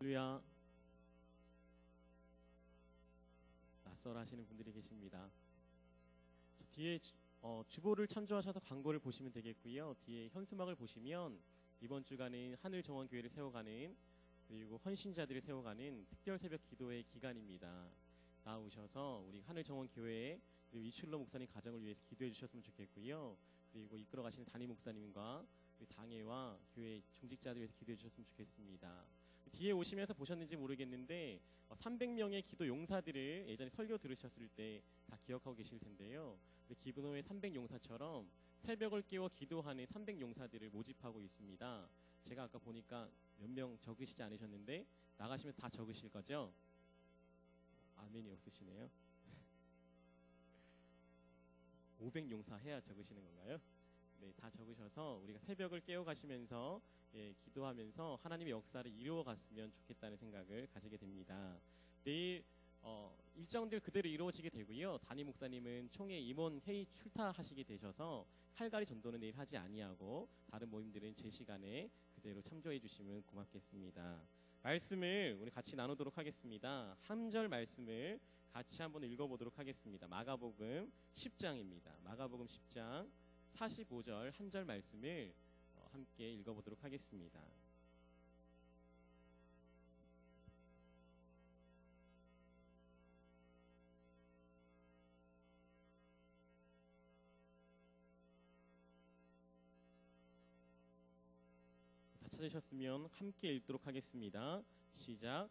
할렐루야. 낯설어 하시는 분들이 계십니다. 뒤에 주보를 참조하셔서 광고를 보시면 되겠고요. 뒤에 현수막을 보시면 이번 주간은 하늘정원교회를 세워가는, 그리고 헌신자들을 세워가는 특별 새벽 기도의 기간입니다. 나오셔서 우리 하늘정원교회에 그리고 이출로 목사님 가정을 위해서 기도해 주셨으면 좋겠고요. 그리고 이끌어 가시는 담임 목사님과 당회와 교회 중직자들 위해서 기도해 주셨으면 좋겠습니다. 뒤에 오시면서 보셨는지 모르겠는데 300명의 기도 용사들을 예전에 설교 들으셨을 때 다 기억하고 계실 텐데요. 기브노의 300용사처럼 새벽을 깨워 기도하는 300용사들을 모집하고 있습니다. 제가 아까 보니까 몇 명 적으시지 않으셨는데 나가시면서 다 적으실 거죠? 아멘이 없으시네요. 500용사 해야 적으시는 건가요? 네, 다 적으셔서 우리가 새벽을 깨워 가시면서 기도하면서 하나님의 역사를 이루어 갔으면 좋겠다는 생각을 가지게 됩니다. 내일 일정들 그대로 이루어지게 되고요. 담임 목사님은 총회 임원 회의 출타하시게 되셔서 칼갈이 전도는 내일 하지 아니하고 다른 모임들은 제 시간에 그대로 참조해 주시면 고맙겠습니다. 말씀을 우리 같이 나누도록 하겠습니다. 한 절 말씀을 같이 한번 읽어보도록 하겠습니다. 마가복음 10장입니다. 마가복음 10장 45절 한 절 말씀을 함께 읽어보도록 하겠습니다. 다 찾으셨으면 함께 읽도록 하겠습니다. 시작.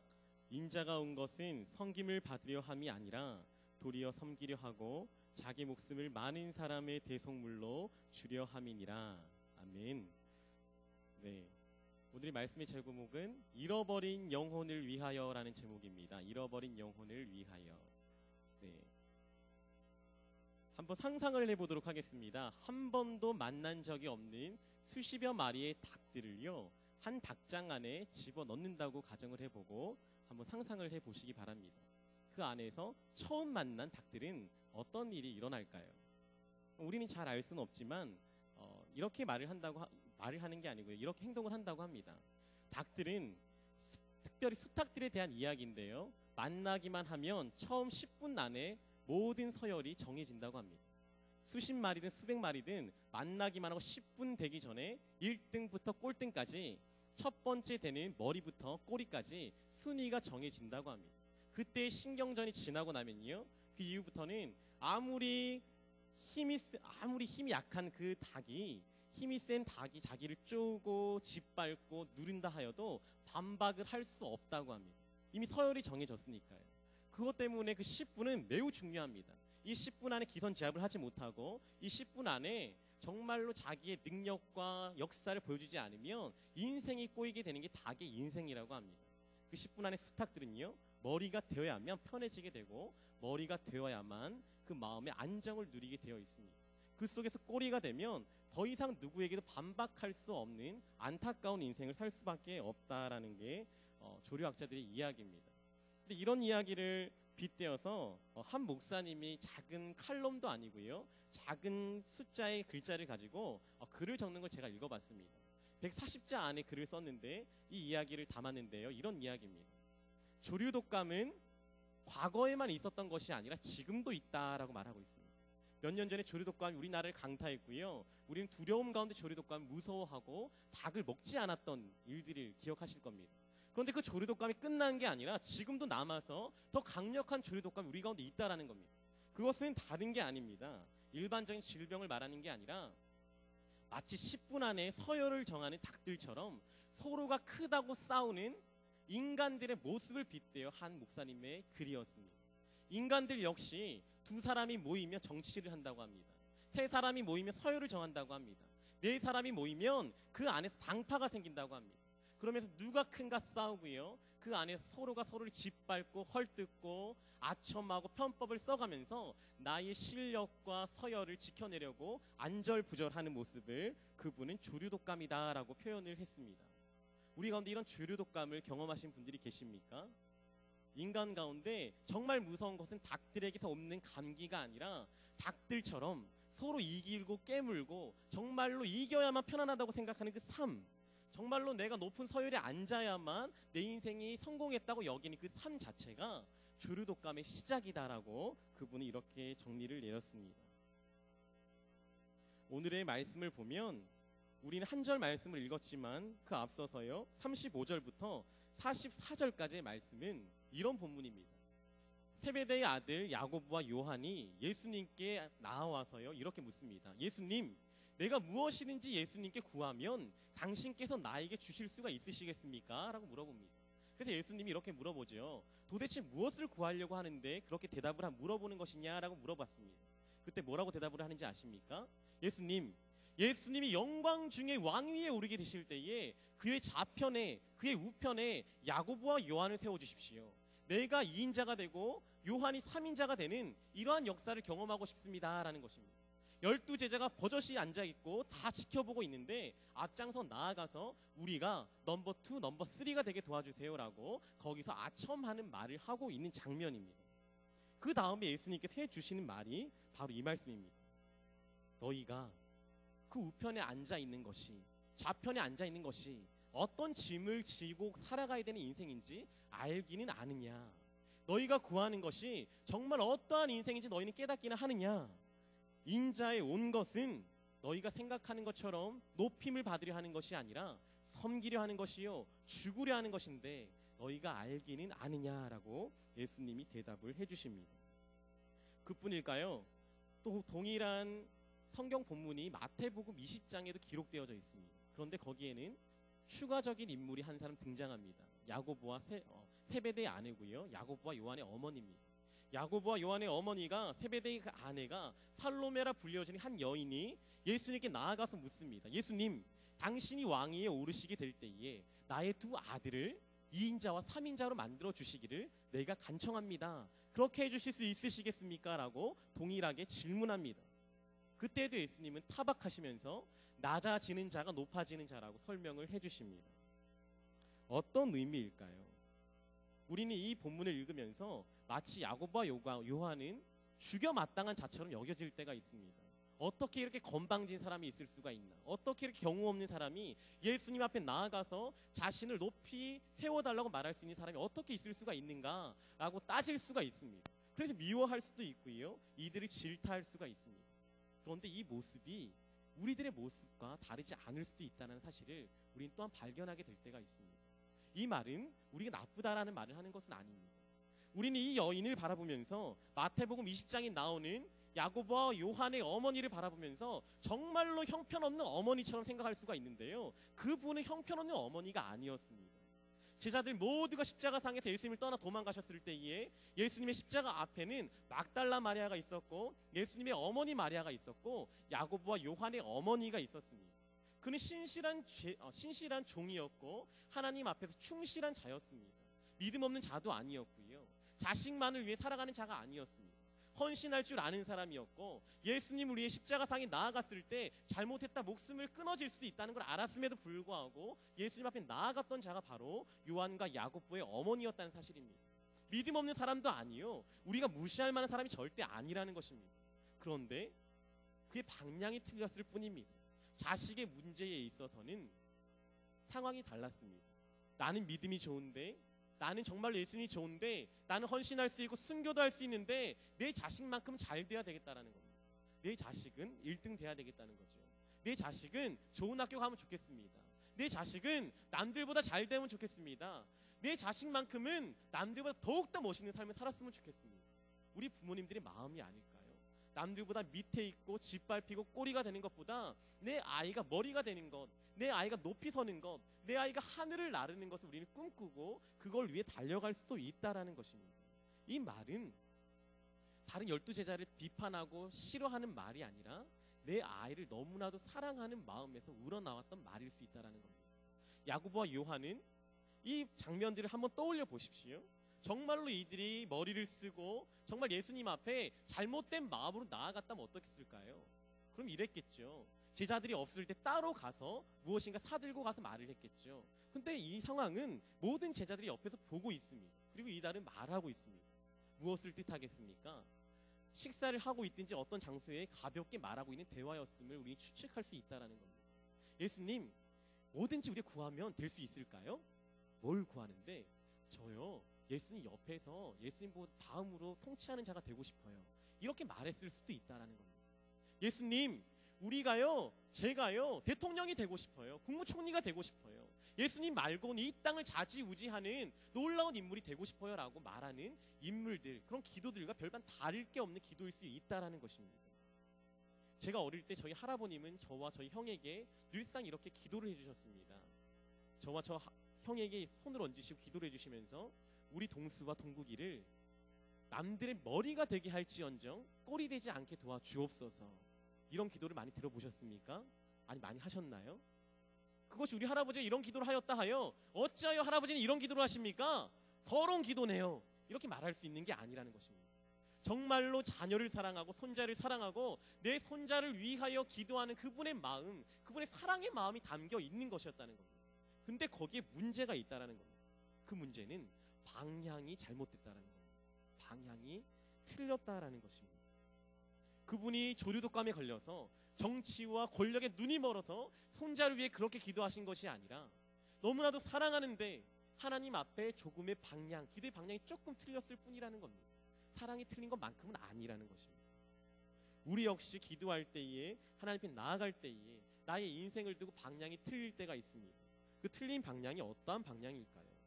인자가 온 것은 섬김을 받으려 함이 아니라 도리어 섬기려 하고 자기 목숨을 많은 사람의 대속물로 주려 함이니라. 아멘. 네, 오늘의 말씀의 제목은 잃어버린 영혼을 위하여라는 제목입니다. 잃어버린 영혼을 위하여. 네, 한번 상상을 해보도록 하겠습니다. 한 번도 만난 적이 없는 수십여 마리의 닭들을요, 한 닭장 안에 집어넣는다고 가정을 해보고 한번 상상을 해보시기 바랍니다. 그 안에서 처음 만난 닭들은 어떤 일이 일어날까요? 우리는 잘 알 수는 없지만 이렇게 말을 하는 게 아니고요, 이렇게 행동을 한다고 합니다. 닭들은 특별히 수탉들에 대한 이야기인데요, 만나기만 하면 처음 10분 안에 모든 서열이 정해진다고 합니다. 수십 마리든 수백 마리든 만나기만 하고 10분 되기 전에 1등부터 꼴등까지 첫 번째 되는 머리부터 꼬리까지 순위가 정해진다고 합니다. 그때의 신경전이 지나고 나면요, 그 이후부터는 아무리 힘이 약한 그 닭이, 힘이 센 닭이 자기를 쪼고 짓밟고 누른다 하여도 반박을 할 수 없다고 합니다. 이미 서열이 정해졌으니까요. 그것 때문에 그 10분은 매우 중요합니다. 이 10분 안에 기선제압을 하지 못하고 이 10분 안에 정말로 자기의 능력과 역사를 보여주지 않으면 인생이 꼬이게 되는 게 닭의 인생이라고 합니다. 그 10분 안에 수탉들은요, 머리가 되어야만 편해지게 되고 머리가 되어야만 그 마음의 안정을 누리게 되어 있습니다. 그 속에서 꼬리가 되면 더 이상 누구에게도 반박할 수 없는 안타까운 인생을 살 수밖에 없다라는 게 조류학자들의 이야기입니다. 근데 이런 이야기를 빗대어서 한 목사님이 작은 칼럼도 아니고요, 작은 숫자의 글자를 가지고 글을 적는 걸 제가 읽어봤습니다. 140자 안에 글을 썼는데 이 이야기를 담았는데요, 이런 이야기입니다. 조류독감은 과거에만 있었던 것이 아니라 지금도 있다라고 말하고 있습니다. 몇 년 전에 조류독감이 우리나라를 강타했고요, 우리는 두려움 가운데 조류독감을 무서워하고 닭을 먹지 않았던 일들을 기억하실 겁니다. 그런데 그 조류독감이 끝난 게 아니라 지금도 남아서 더 강력한 조류독감이 우리 가운데 있다라는 겁니다. 그것은 다른 게 아닙니다. 일반적인 질병을 말하는 게 아니라 마치 10분 안에 서열을 정하는 닭들처럼 서로가 크다고 싸우는 인간들의 모습을 빗대어 한 목사님의 글이었습니다. 인간들 역시 두 사람이 모이면 정치를 한다고 합니다. 세 사람이 모이면 서열을 정한다고 합니다. 네 사람이 모이면 그 안에서 당파가 생긴다고 합니다. 그러면서 누가 큰가 싸우고요, 그 안에서 서로가 서로를 짓밟고 헐뜯고 아첨하고 편법을 써가면서 나의 실력과 서열을 지켜내려고 안절부절하는 모습을 그분은 조류독감이다라고 표현을 했습니다. 우리 가운데 이런 조류독감을 경험하신 분들이 계십니까? 인간 가운데 정말 무서운 것은 닭들에게서 옮는 감기가 아니라 닭들처럼 서로 이기고 깨물고 정말로 이겨야만 편안하다고 생각하는 그 삶, 정말로 내가 높은 서열에 앉아야만 내 인생이 성공했다고 여기는 그 삶 자체가 조류독감의 시작이다라고 그분이 이렇게 정리를 내렸습니다. 오늘의 말씀을 보면 우리는 한 절 말씀을 읽었지만 그 앞서서요 35절부터 44절까지의 말씀은 이런 본문입니다. 세베대의 아들 야고보와 요한이 예수님께 나와서요 이렇게 묻습니다. 예수님, 내가 무엇이든지 예수님께 구하면 당신께서 나에게 주실 수가 있으시겠습니까? 라고 물어봅니다. 그래서 예수님이 이렇게 물어보죠. 도대체 무엇을 구하려고 하는데 그렇게 대답을 물어보는 것이냐라고 물어봤습니다. 그때 뭐라고 대답을 하는지 아십니까? 예수님이 영광 중에 왕위에 오르게 되실 때에 그의 좌편에 그의 우편에 야고보와 요한을 세워주십시오. 내가 2인자가 되고 요한이 3인자가 되는 이러한 역사를 경험하고 싶습니다라는 것입니다. 12제자가 버젓이 앉아있고 다 지켜보고 있는데 앞장서 나아가서 우리가 넘버 2, 넘버 3가 되게 도와주세요라고 거기서 아첨하는 말을 하고 있는 장면입니다. 그 다음에 예수님께서 해주시는 말이 바로 이 말씀입니다. 너희가 그 우편에 앉아있는 것이, 좌편에 앉아있는 것이 어떤 짐을 지고 살아가야 되는 인생인지 알기는 아느냐? 너희가 구하는 것이 정말 어떠한 인생인지 너희는 깨닫기는 하느냐? 인자에 온 것은 너희가 생각하는 것처럼 높임을 받으려 하는 것이 아니라 섬기려 하는 것이요 죽으려 하는 것인데 너희가 알기는 아느냐라고 예수님이 대답을 해주십니다. 그뿐일까요? 또 동일한 성경 본문이 마태복음 20장에도 기록되어져 있습니다. 그런데 거기에는 추가적인 인물이 한 사람 등장합니다. 야고보와 세베대의 아내고요. 야고보와 요한의 어머니입니다. 야고보와 요한의 어머니가 세베대의 그 아내가 살로메라 불려지는 한 여인이 예수님께 나아가서 묻습니다. 예수님, 당신이 왕위에 오르시게 될 때에 나의 두 아들을 2인자와 3인자로 만들어 주시기를 내가 간청합니다. 그렇게 해주실 수 있으시겠습니까? 라고 동일하게 질문합니다. 그때도 예수님은 타박하시면서 낮아지는 자가 높아지는 자라고 설명을 해주십니다. 어떤 의미일까요? 우리는 이 본문을 읽으면서 마치 야고보와 요한은 죽여 마땅한 자처럼 여겨질 때가 있습니다. 어떻게 이렇게 건방진 사람이 있을 수가 있나? 어떻게 이렇게 경우 없는 사람이 예수님 앞에 나아가서 자신을 높이 세워달라고 말할 수 있는 사람이 어떻게 있을 수가 있는가? 라고 따질 수가 있습니다. 그래서 미워할 수도 있고요. 이들을 질타할 수가 있습니다. 그런데 이 모습이 우리들의 모습과 다르지 않을 수도 있다는 사실을 우리는 또한 발견하게 될 때가 있습니다. 이 말은 우리가 나쁘다라는 말을 하는 것은 아닙니다. 우리는 이 여인을 바라보면서 마태복음 20장에 나오는 야고보와 요한의 어머니를 바라보면서 정말로 형편없는 어머니처럼 생각할 수가 있는데요. 그분은 형편없는 어머니가 아니었습니다. 제자들 모두가 십자가상에서 예수님을 떠나 도망가셨을 때에 예수님의 십자가 앞에는 막달라 마리아가 있었고 예수님의 어머니 마리아가 있었고 야고보와 요한의 어머니가 있었습니다. 그는 신실한 종이었고 하나님 앞에서 충실한 자였습니다. 믿음 없는 자도 아니었고요. 자식만을 위해 살아가는 자가 아니었습니다. 헌신할 줄 아는 사람이었고 예수님을 위해 십자가상에 나아갔을 때 잘못했다 목숨을 끊어질 수도 있다는 걸 알았음에도 불구하고 예수님 앞에 나아갔던 자가 바로 요한과 야고보의 어머니였다는 사실입니다. 믿음 없는 사람도 아니요. 우리가 무시할 만한 사람이 절대 아니라는 것입니다. 그런데 그의 방향이 틀렸을 뿐입니다. 자식의 문제에 있어서는 상황이 달랐습니다. 나는 믿음이 좋은데 나는 정말 예수님이 좋은데 나는 헌신할 수 있고 순교도 할 수 있는데 내 자식만큼 잘 돼야 되겠다라는 겁니다. 내 자식은 1등 돼야 되겠다는 거죠. 내 자식은 좋은 학교 가면 좋겠습니다. 내 자식은 남들보다 잘 되면 좋겠습니다. 내 자식만큼은 남들보다 더욱더 멋있는 삶을 살았으면 좋겠습니다. 우리 부모님들의 마음이 아닐까요? 남들보다 밑에 있고 짓밟히고 꼬리가 되는 것보다 내 아이가 머리가 되는 것, 내 아이가 높이 서는 것, 내 아이가 하늘을 나르는 것을 우리는 꿈꾸고 그걸 위해 달려갈 수도 있다라는 것입니다. 이 말은 다른 12제자를 비판하고 싫어하는 말이 아니라 내 아이를 너무나도 사랑하는 마음에서 우러나왔던 말일 수 있다라는 겁니다. 야고보와 요한은 이 장면들을 한번 떠올려 보십시오. 정말로 이들이 머리를 쓰고 정말 예수님 앞에 잘못된 마음으로 나아갔다면 어떻겠을까요? 그럼 이랬겠죠. 제자들이 없을 때 따로 가서 무엇인가 사들고 가서 말을 했겠죠. 근데 이 상황은 모든 제자들이 옆에서 보고 있습니다. 그리고 이달은 말하고 있습니다. 무엇을 뜻하겠습니까? 식사를 하고 있든지 어떤 장소에 가볍게 말하고 있는 대화였음을 우리는 추측할 수 있다는 겁니다. 예수님, 뭐든지 우리가 구하면 될 수 있을까요? 뭘 구하는데? 저요, 예수님 옆에서 예수님 보고 다음으로 통치하는 자가 되고 싶어요. 이렇게 말했을 수도 있다라는 겁니다. 예수님, 우리가요, 제가요, 대통령이 되고 싶어요. 국무총리가 되고 싶어요. 예수님 말고는 이 땅을 좌지우지하는 놀라운 인물이 되고 싶어요 라고 말하는 인물들, 그런 기도들과 별반 다를 게 없는 기도일 수 있다라는 것입니다. 제가 어릴 때 저희 할아버님은 저와 저희 형에게 늘상 이렇게 기도를 해주셨습니다. 저와 저 형에게 손을 얹으시고 기도를 해주시면서 우리 동수와 동국이를 남들의 머리가 되게 할지언정 꼴이 되지 않게 도와주옵소서. 이런 기도를 많이 들어보셨습니까? 아니, 많이 하셨나요? 그것이 우리 할아버지가 이런 기도를 하였다 하여 어찌하여 할아버지는 이런 기도를 하십니까? 더러운 기도네요. 이렇게 말할 수 있는 게 아니라는 것입니다. 정말로 자녀를 사랑하고 손자를 사랑하고 내 손자를 위하여 기도하는 그분의 마음, 그분의 사랑의 마음이 담겨 있는 것이었다는 겁니다. 근데 거기에 문제가 있다는 겁니다. 그 문제는 방향이 잘못됐다는 겁니다. 방향이 틀렸다라는 것입니다. 그분이 조류독감에 걸려서 정치와 권력에 눈이 멀어서 손자를 위해 그렇게 기도하신 것이 아니라 너무나도 사랑하는데 하나님 앞에 조금의 방향, 기도의 방향이 조금 틀렸을 뿐이라는 겁니다. 사랑이 틀린 것만큼은 아니라는 것입니다. 우리 역시 기도할 때에, 하나님 앞에 나아갈 때에 나의 인생을 두고 방향이 틀릴 때가 있습니다. 그 틀린 방향이 어떠한 방향일까요?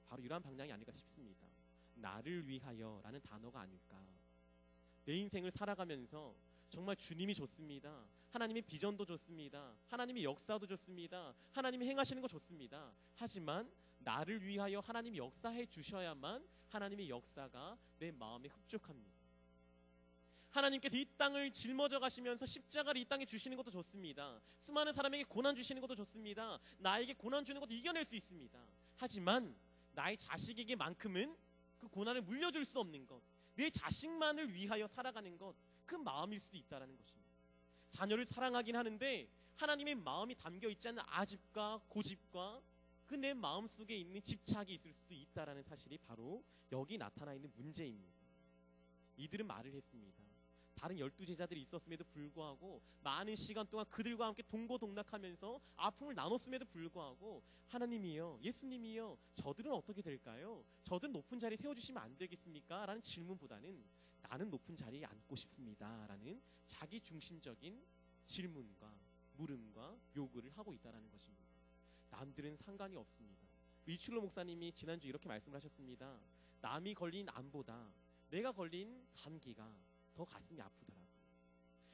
바로 이러한 방향이 아닐까 싶습니다. 나를 위하여 라는 단어가 아닐까. 내 인생을 살아가면서 정말 주님이 좋습니다. 하나님의 비전도 좋습니다. 하나님의 역사도 좋습니다. 하나님이 행하시는 거 좋습니다. 하지만 나를 위하여 하나님이 역사해 주셔야만 하나님의 역사가 내 마음에 흡족합니다. 하나님께서 이 땅을 짊어져 가시면서 십자가를 이 땅에 주시는 것도 좋습니다. 수많은 사람에게 고난 주시는 것도 좋습니다. 나에게 고난 주는 것도 이겨낼 수 있습니다. 하지만 나의 자식에게만큼은 그 고난을 물려줄 수 없는 것, 내 자식만을 위하여 살아가는 것, 그 마음일 수도 있다는 것입니다. 자녀를 사랑하긴 하는데 하나님의 마음이 담겨 있지 않는 아집과 고집과 그 내 마음속에 있는 집착이 있을 수도 있다는 사실이 바로 여기 나타나 있는 문제입니다. 이들은 말을 했습니다. 다른 12제자들이 있었음에도 불구하고 많은 시간 동안 그들과 함께 동고동락하면서 아픔을 나눴음에도 불구하고 하나님이여, 예수님이여, 저들은 어떻게 될까요? 저들은 높은 자리에 세워주시면 안 되겠습니까? 라는 질문보다는 나는 높은 자리에 앉고 싶습니다 라는 자기 중심적인 질문과 물음과 요구를 하고 있다는 것입니다. 남들은 상관이 없습니다. 이출로 목사님이 지난주 이렇게 말씀을 하셨습니다. 남이 걸린 암보다 내가 걸린 감기가 더 가슴이 아프더라고요.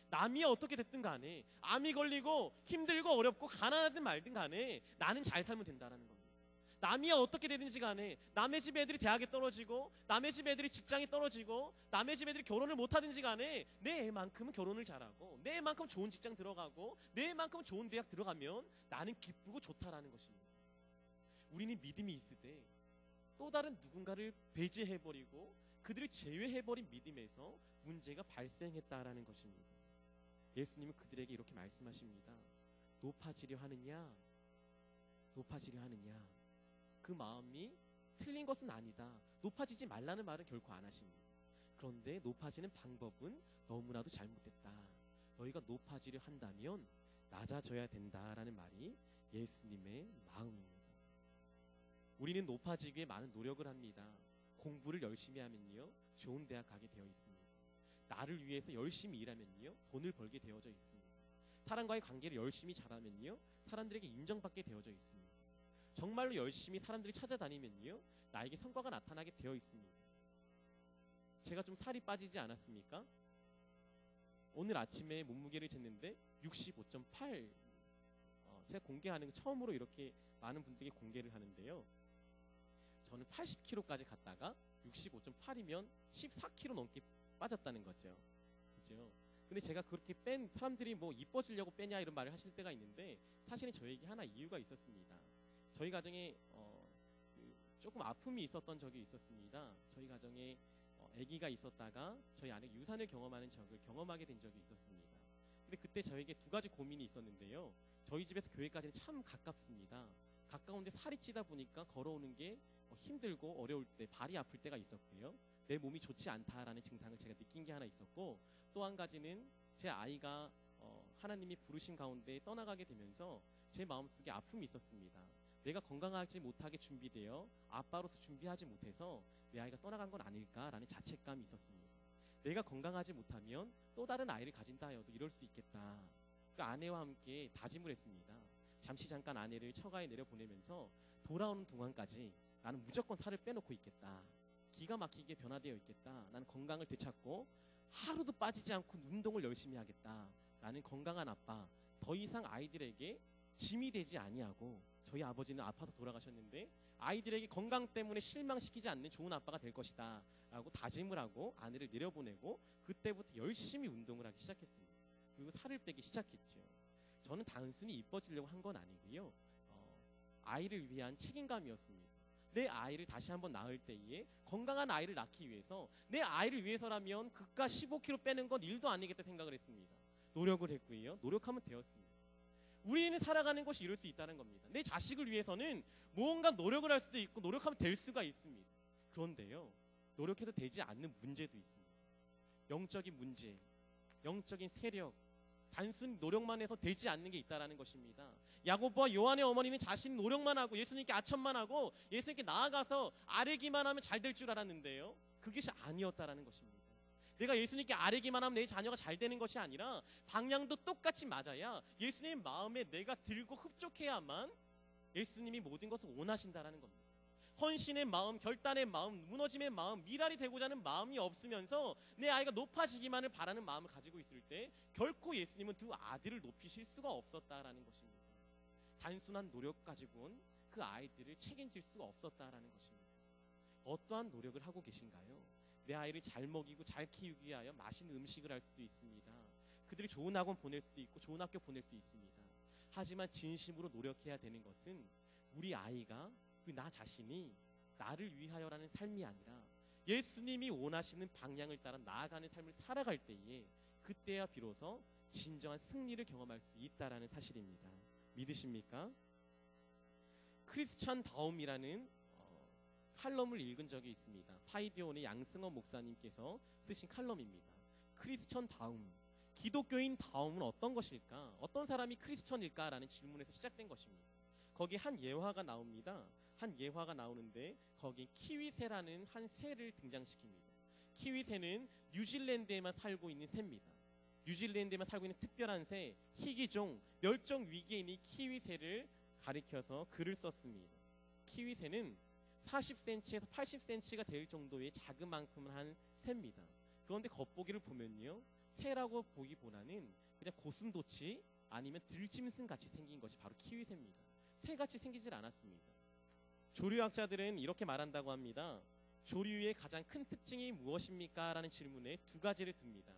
남이 어떻게 됐든 간에, 암이 걸리고 힘들고 어렵고 가난하든 말든 간에 나는 잘 살면 된다는 겁니다. 남이 어떻게 되든지 간에 남의 집 애들이 대학에 떨어지고 남의 집 애들이 직장에 떨어지고 남의 집 애들이 결혼을 못하든지 간에 내 애만큼은 결혼을 잘하고 내 애만큼 좋은 직장 들어가고 내 애만큼 좋은 대학 들어가면 나는 기쁘고 좋다라는 것입니다. 우리는 믿음이 있을 때 또 다른 누군가를 배제해버리고 그들을 제외해버린 믿음에서 문제가 발생했다라는 것입니다. 예수님은 그들에게 이렇게 말씀하십니다. 높아지려 하느냐? 높아지려 하느냐? 그 마음이 틀린 것은 아니다. 높아지지 말라는 말은 결코 안 하십니다. 그런데 높아지는 방법은 너무나도 잘못됐다. 너희가 높아지려 한다면 낮아져야 된다라는 말이 예수님의 마음입니다. 우리는 높아지기 위해 많은 노력을 합니다. 공부를 열심히 하면요, 좋은 대학 가게 되어 있습니다. 나를 위해서 열심히 일하면요, 돈을 벌게 되어져 있습니다. 사람과의 관계를 열심히 잘하면요, 사람들에게 인정받게 되어져 있습니다. 정말로 열심히 사람들이 찾아다니면요, 나에게 성과가 나타나게 되어 있습니다. 제가 좀 살이 빠지지 않았습니까? 오늘 아침에 몸무게를 쟀는데 65.8. 제가 공개하는 거 처음으로 이렇게 많은 분들에게 공개를 하는데요. 저는 80kg까지 갔다가 65.8이면 14kg 넘게 빠졌다는 거죠. 그죠? 근데 제가 그렇게 뺀 사람들이 뭐 이뻐지려고 빼냐 이런 말을 하실 때가 있는데 사실은 저에게 하나 이유가 있었습니다. 저희 가정에 조금 아픔이 있었던 적이 있었습니다. 저희 가정에 아기가 있었다가 저희 아내가 유산을 경험하는 적을 경험하게 된 적이 있었습니다. 근데 그때 저에게 두 가지 고민이 있었는데요. 저희 집에서 교회까지는 참 가깝습니다. 가까운데 살이 찌다 보니까 걸어오는 게 힘들고 어려울 때, 발이 아플 때가 있었고요. 내 몸이 좋지 않다라는 증상을 제가 느낀 게 하나 있었고, 또 한 가지는 제 아이가 하나님이 부르신 가운데 떠나가게 되면서 제 마음속에 아픔이 있었습니다. 내가 건강하지 못하게 준비되어 아빠로서 준비하지 못해서 내 아이가 떠나간 건 아닐까라는 자책감이 있었습니다. 내가 건강하지 못하면 또 다른 아이를 가진다 하여도 이럴 수 있겠다. 그 아내와 함께 다짐을 했습니다. 잠시 잠깐 아내를 처가에 내려보내면서 돌아오는 동안까지 나는 무조건 살을 빼놓고 있겠다. 기가 막히게 변화되어 있겠다. 나는 건강을 되찾고 하루도 빠지지 않고 운동을 열심히 하겠다. 나는 건강한 아빠, 더 이상 아이들에게 짐이 되지 아니하고, 저희 아버지는 아파서 돌아가셨는데 아이들에게 건강 때문에 실망시키지 않는 좋은 아빠가 될 것이다 라고 다짐을 하고 아내를 내려보내고 그때부터 열심히 운동을 하기 시작했습니다. 그리고 살을 빼기 시작했죠. 저는 단순히 이뻐지려고 한 건 아니고요. 아이를 위한 책임감이었습니다. 내 아이를 다시 한번 낳을 때에 건강한 아이를 낳기 위해서, 내 아이를 위해서라면 그깟 15kg 빼는 건 일도 아니겠다 생각을 했습니다. 노력을 했고요. 노력하면 되었습니다. 우리는 살아가는 것이 이럴 수 있다는 겁니다. 내 자식을 위해서는 무언가 노력을 할 수도 있고 노력하면 될 수가 있습니다. 그런데요, 노력해도 되지 않는 문제도 있습니다. 영적인 문제, 영적인 세력, 단순히 노력만 해서 되지 않는 게 있다라는 것입니다. 야고보와 요한의 어머니는 자신이 노력만 하고 예수님께 아첨만 하고 예수님께 나아가서 아뢰기만 하면 잘 될 줄 알았는데요, 그것이 아니었다라는 것입니다. 내가 예수님께 아뢰기만 하면 내 자녀가 잘 되는 것이 아니라 방향도 똑같이 맞아야 예수님 마음에 내가 들고 흡족해야만 예수님이 모든 것을 원하신다라는 겁니다. 헌신의 마음, 결단의 마음, 무너짐의 마음, 미랄이 되고자 하는 마음이 없으면서 내 아이가 높아지기만을 바라는 마음을 가지고 있을 때 결코 예수님은 두 아들을 높이실 수가 없었다라는 것입니다. 단순한 노력 가지고는 그 아이들을 책임질 수가 없었다라는 것입니다. 어떠한 노력을 하고 계신가요? 내 아이를 잘 먹이고 잘 키우기 위하여 맛있는 음식을 할 수도 있습니다. 그들이 좋은 학원 보낼 수도 있고 좋은 학교 보낼 수 있습니다. 하지만 진심으로 노력해야 되는 것은 우리 아이가, 나 자신이 나를 위하여라는 삶이 아니라 예수님이 원하시는 방향을 따라 나아가는 삶을 살아갈 때에, 그때야 비로소 진정한 승리를 경험할 수 있다라는 사실입니다. 믿으십니까? 크리스천 다움이라는 칼럼을 읽은 적이 있습니다. 파이디온의 양승원 목사님께서 쓰신 칼럼입니다. 크리스천 다움, 기독교인 다움은 어떤 것일까? 어떤 사람이 크리스천일까라는 질문에서 시작된 것입니다. 거기 한 예화가 나옵니다. 한 예화가 나오는데 거기 키위새라는 한 새를 등장시킵니다. 키위새는 뉴질랜드에만 살고 있는 새입니다. 뉴질랜드에만 살고 있는 특별한 새, 희귀종, 멸종 위기에 있는 키위새를 가리켜서 글을 썼습니다. 키위새는 40cm에서 80cm가 될 정도의 자그만큼 한 새입니다. 그런데 겉보기를 보면요, 새라고 보기보다는 그냥 고슴도치 아니면 들짐승 같이 생긴 것이 바로 키위새입니다. 새같이 생기질 않았습니다. 조류학자들은 이렇게 말한다고 합니다. 조류의 가장 큰 특징이 무엇입니까? 라는 질문에 두 가지를 듭니다.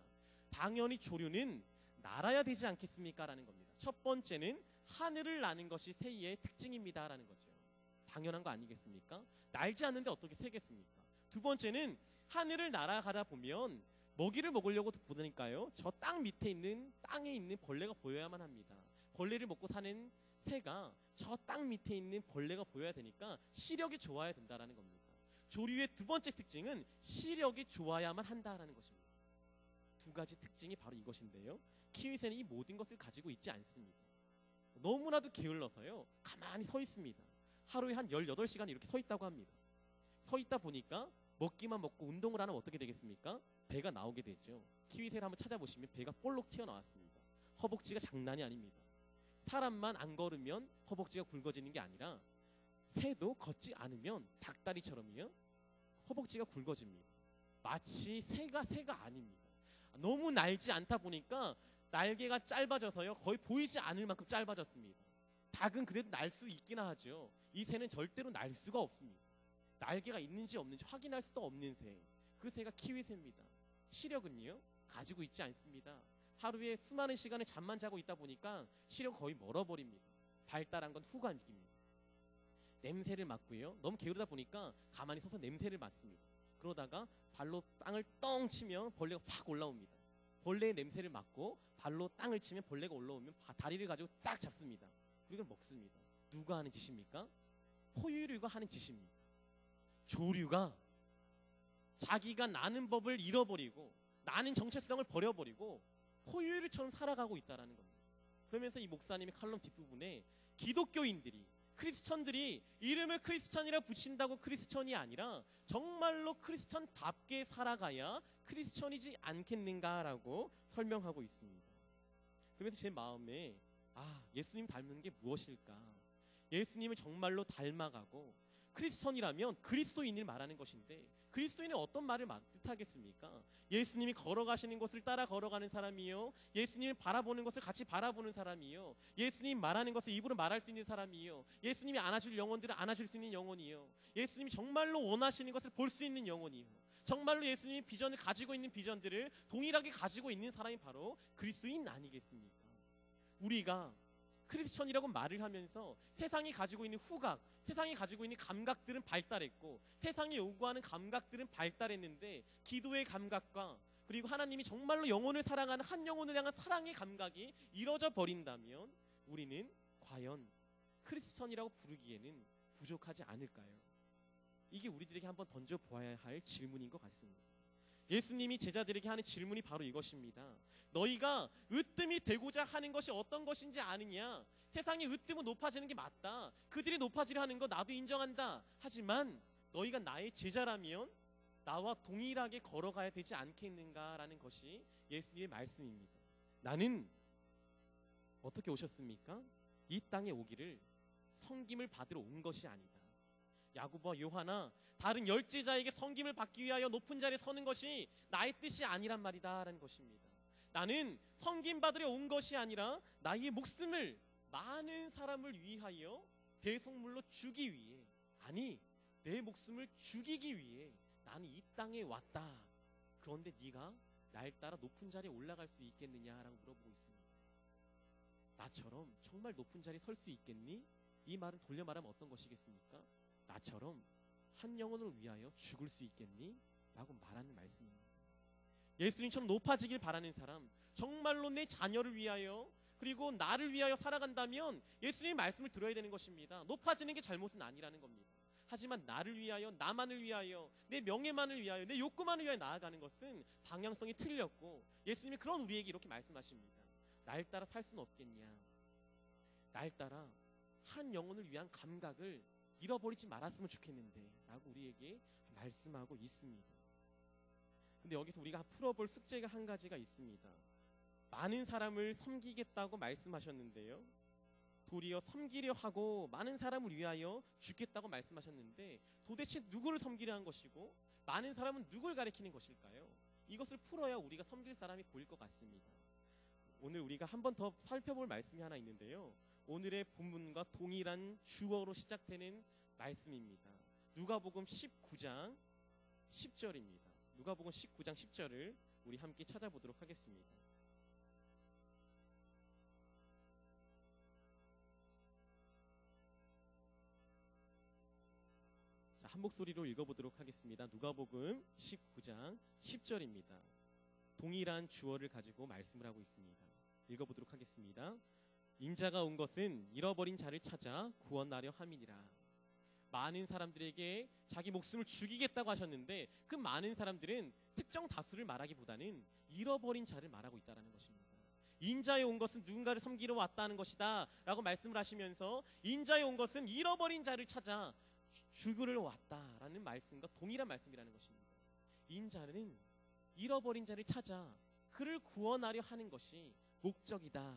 당연히 조류는 날아야 되지 않겠습니까? 라는 겁니다. 첫 번째는 하늘을 나는 것이 새의 특징입니다. 라는 거죠. 당연한 거 아니겠습니까? 날지 않는데 어떻게 새겠습니까? 두 번째는 하늘을 날아가다 보면 먹이를 먹으려고 보니까요, 저 땅 밑에 있는, 땅에 있는 벌레가 보여야만 합니다. 벌레를 먹고 사는 새가 저 땅 밑에 있는 벌레가 보여야 되니까 시력이 좋아야 된다는 겁니다. 조류의 두 번째 특징은 시력이 좋아야만 한다는 것입니다. 두 가지 특징이 바로 이것인데요, 키위새는 이 모든 것을 가지고 있지 않습니다. 너무나도 게을러서요, 가만히 서 있습니다. 하루에 한 18시간 이렇게 서 있다고 합니다. 서 있다 보니까 먹기만 먹고 운동을 안 하면 어떻게 되겠습니까? 배가 나오게 되죠. 키위새를 한번 찾아보시면 배가 볼록 튀어나왔습니다. 허벅지가 장난이 아닙니다. 사람만 안 걸으면 허벅지가 굵어지는 게 아니라 새도 걷지 않으면 닭다리처럼요, 허벅지가 굵어집니다. 마치 새가 아닙니다. 너무 날지 않다 보니까 날개가 짧아져서요, 거의 보이지 않을 만큼 짧아졌습니다. 닭은 그래도 날 수 있긴 하죠. 이 새는 절대로 날 수가 없습니다. 날개가 있는지 없는지 확인할 수도 없는 새, 그 새가 키위새입니다. 시력은요, 가지고 있지 않습니다. 하루에 수많은 시간을 잠만 자고 있다 보니까 시력 거의 멀어버립니다. 발달한 건 후관기입니다. 냄새를 맡고요, 너무 게으르다 보니까 가만히 서서 냄새를 맡습니다. 그러다가 발로 땅을 떵 치면 벌레가 팍 올라옵니다. 벌레의 냄새를 맡고 발로 땅을 치면 벌레가 올라오면 다리를 가지고 딱 잡습니다. 그리고 먹습니다. 누가 하는 짓입니까? 포유류가 하는 짓입니다. 조류가 자기가 나는 법을 잃어버리고 나는 정체성을 버려버리고 포유류처럼 살아가고 있다는 겁니다. 그러면서 이 목사님의 칼럼 뒷부분에 기독교인들이, 크리스천들이 이름을 크리스천이라 붙인다고 크리스천이 아니라 정말로 크리스천답게 살아가야 크리스천이지 않겠는가라고 설명하고 있습니다. 그러면서 제 마음에 예수님 닮는 게 무엇일까? 예수님을 정말로 닮아가고, 크리스천이라면 그리스도인을 말하는 것인데 그리스도인은 어떤 말을 뜻하겠습니까? 예수님이 걸어가시는 곳을 따라 걸어가는 사람이요, 예수님을 바라보는 것을 같이 바라보는 사람이요, 예수님 말하는 것을 입으로 말할 수 있는 사람이요, 예수님이 안아줄 영혼들을 안아줄 수 있는 영혼이요, 예수님이 정말로 원하시는 것을 볼 수 있는 영혼이요, 정말로 예수님이 비전을 가지고 있는 비전들을 동일하게 가지고 있는 사람이 바로 그리스도인 아니겠습니까? 우리가 크리스천이라고 말을 하면서 세상이 가지고 있는 후각, 세상이 가지고 있는 감각들은 발달했고, 세상이 요구하는 감각들은 발달했는데, 기도의 감각과 그리고 하나님이 정말로 영혼을 사랑하는 한 영혼을 향한 사랑의 감각이 이뤄져 버린다면 우리는 과연 크리스천이라고 부르기에는 부족하지 않을까요? 이게 우리들에게 한번 던져보아야 할 질문인 것 같습니다. 예수님이 제자들에게 하는 질문이 바로 이것입니다. 너희가 으뜸이 되고자 하는 것이 어떤 것인지 아느냐? 세상의 으뜸은 높아지는 게 맞다. 그들이 높아지려 하는 거 나도 인정한다. 하지만 너희가 나의 제자라면 나와 동일하게 걸어가야 되지 않겠는가라는 것이 예수님의 말씀입니다. 나는 어떻게 오셨습니까? 이 땅에 오기를 섬김을 받으러 온 것이 아니다. 야고보와 요한아, 다른 열제자에게 섬김을 받기 위하여 높은 자리에 서는 것이 나의 뜻이 아니란 말이다 라는 것입니다. 나는 섬김 받으러 온 것이 아니라 나의 목숨을 많은 사람을 위하여 대속물로 주기 위해, 아니 내 목숨을 죽이기 위해 나는 이 땅에 왔다. 그런데 네가 날 따라 높은 자리에 올라갈 수 있겠느냐라고 물어보고 있습니다. 나처럼 정말 높은 자리에 설 수 있겠니? 이 말은 돌려 말하면 어떤 것이겠습니까? 나처럼 한 영혼을 위하여 죽을 수 있겠니? 라고 말하는 말씀입니다. 예수님처럼 높아지길 바라는 사람, 정말로 내 자녀를 위하여 그리고 나를 위하여 살아간다면 예수님의 말씀을 들어야 되는 것입니다. 높아지는 게 잘못은 아니라는 겁니다. 하지만 나를 위하여, 나만을 위하여, 내 명예만을 위하여, 내 욕구만을 위하여 나아가는 것은 방향성이 틀렸고, 예수님이 그런 우리에게 이렇게 말씀하십니다. 날 따라 살 수는 없겠냐? 날 따라 한 영혼을 위한 감각을 잃어버리지 말았으면 좋겠는데 라고 우리에게 말씀하고 있습니다. 근데 여기서 우리가 풀어볼 숙제가 한 가지가 있습니다. 많은 사람을 섬기겠다고 말씀하셨는데요, 도리어 섬기려 하고 많은 사람을 위하여 죽겠다고 말씀하셨는데 도대체 누구를 섬기려 한 것이고 많은 사람은 누굴 가리키는 것일까요? 이것을 풀어야 우리가 섬길 사람이 보일 것 같습니다. 오늘 우리가 한 번 더 살펴볼 말씀이 하나 있는데요, 오늘의 본문과 동일한 주어로 시작되는 말씀입니다. 누가복음 19장 10절입니다. 누가복음 19장 10절을 우리 함께 찾아보도록 하겠습니다. 자, 한 목소리로 읽어보도록 하겠습니다. 누가복음 19장 10절입니다. 동일한 주어를 가지고 말씀을 하고 있습니다. 읽어보도록 하겠습니다. 인자가 온 것은 잃어버린 자를 찾아 구원하려 함이니라. 많은 사람들에게 자기 목숨을 죽이겠다고 하셨는데 그 많은 사람들은 특정 다수를 말하기보다는 잃어버린 자를 말하고 있다는 것입니다. 인자에 온 것은 누군가를 섬기러 왔다는 것이다 라고 말씀을 하시면서, 인자에 온 것은 잃어버린 자를 찾아 죽으러 왔다라는 말씀과 동일한 말씀이라는 것입니다. 인자는 잃어버린 자를 찾아 그를 구원하려 하는 것이 목적이다.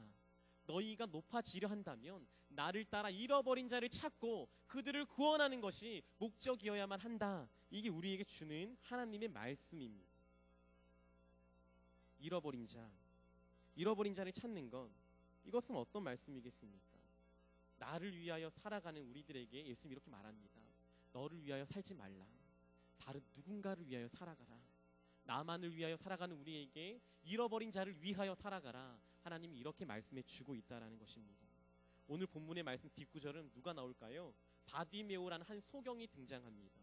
너희가 높아지려 한다면 나를 따라 잃어버린 자를 찾고 그들을 구원하는 것이 목적이어야만 한다. 이게 우리에게 주는 하나님의 말씀입니다. 잃어버린 자를 찾는 것, 이것은 어떤 말씀이겠습니까? 나를 위하여 살아가는 우리들에게 예수님이 이렇게 말합니다. 너를 위하여 살지 말라. 다른 누군가를 위하여 살아가라. 나만을 위하여 살아가는 우리에게 잃어버린 자를 위하여 살아가라. 하나님이 이렇게 말씀해 주고 있다는 것입니다. 오늘 본문의 말씀 뒷구절은 누가 나올까요? 바디메오라는 한 소경이 등장합니다.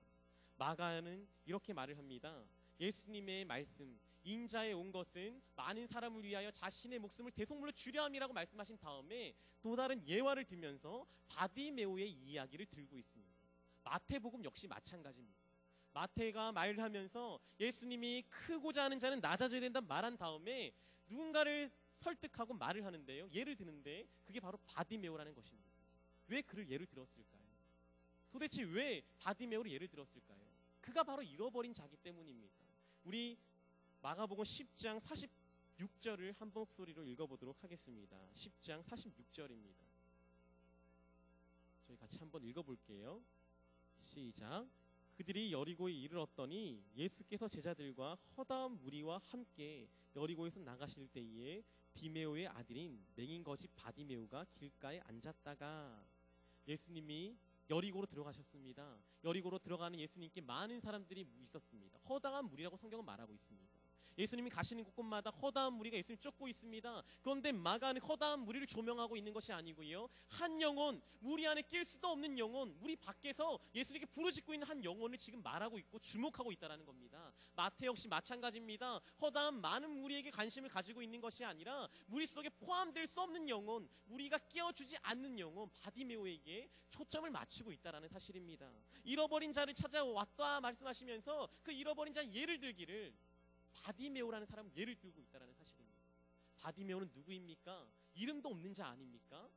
마가는 이렇게 말을 합니다. 예수님의 말씀, 인자에 온 것은 많은 사람을 위하여 자신의 목숨을 대속물로 주려 함이라고 말씀하신 다음에 또 다른 예화를 들면서 바디메오의 이야기를 들고 있습니다. 마태복음 역시 마찬가지입니다. 마태가 말을 하면서 예수님이 크고자 하는 자는 낮아져야 된다 말한 다음에 누군가를 설득하고 말을 하는데요. 예를 드는데 그게 바로 바디메오라는 것입니다. 왜 그를 예를 들었을까요? 도대체 왜 바디메오를 예를 들었을까요? 그가 바로 잃어버린 자기 때문입니다. 우리 마가복음 10장 46절을 한 목소리로 읽어보도록 하겠습니다. 10장 46절입니다. 저희 같이 한번 읽어볼게요. 시작. 그들이 여리고에 이르렀더니 예수께서 제자들과 허다한 무리와 함께 여리고에서 나가실 때에 디메오의 아들인 맹인 거지 바디메오가 길가에 앉았다가, 예수님이 여리고로 들어가셨습니다. 여리고로 들어가는 예수님께 많은 사람들이 있었습니다. 허다한 무리라고 성경은 말하고 있습니다. 예수님이 가시는 곳곳마다 허다한 무리가 예수님 쫓고 있습니다. 그런데 마가는 허다한 무리를 조명하고 있는 것이 아니고요, 한 영혼, 무리 안에 낄 수도 없는 영혼, 무리 밖에서 예수님께 부르짖고 있는 한 영혼을 지금 말하고 있고 주목하고 있다는 겁니다. 마태 역시 마찬가지입니다. 허다한 많은 무리에게 관심을 가지고 있는 것이 아니라 무리 속에 포함될 수 없는 영혼, 무리가 끼워주지 않는 영혼 바디메오에게 초점을 맞추고 있다는 사실입니다. 잃어버린 자를 찾아왔다 말씀하시면서 그 잃어버린 자 예를 들기를 바디메오라는 사람은 예를 들고 있다는 사실입니다. 바디메오는 누구입니까? 이름도 없는 자 아닙니까?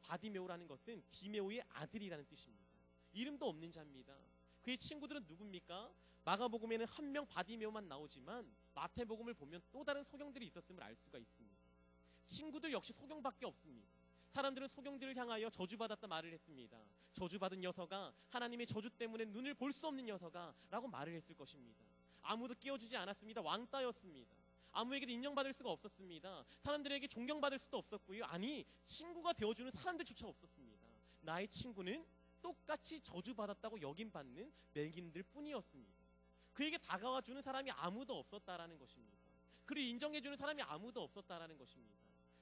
바디메오라는 것은 디메오의 아들이라는 뜻입니다. 이름도 없는 자입니다. 그의 친구들은 누굽니까? 마가복음에는 한 명 바디메오만 나오지만 마태복음을 보면 또 다른 소경들이 있었음을 알 수가 있습니다. 친구들 역시 소경밖에 없습니다. 사람들은 소경들을 향하여 저주받았다 말을 했습니다. 저주받은 녀석아, 하나님의 저주 때문에 눈을 볼 수 없는 녀석아 라고 말을 했을 것입니다. 아무도 끼워주지 않았습니다. 왕따였습니다. 아무에게도 인정받을 수가 없었습니다. 사람들에게 존경받을 수도 없었고요. 아니, 친구가 되어주는 사람들조차 없었습니다. 나의 친구는 똑같이 저주받았다고 여김받는 맹인들 뿐이었습니다. 그에게 다가와주는 사람이 아무도 없었다라는 것입니다. 그를 인정해주는 사람이 아무도 없었다라는 것입니다.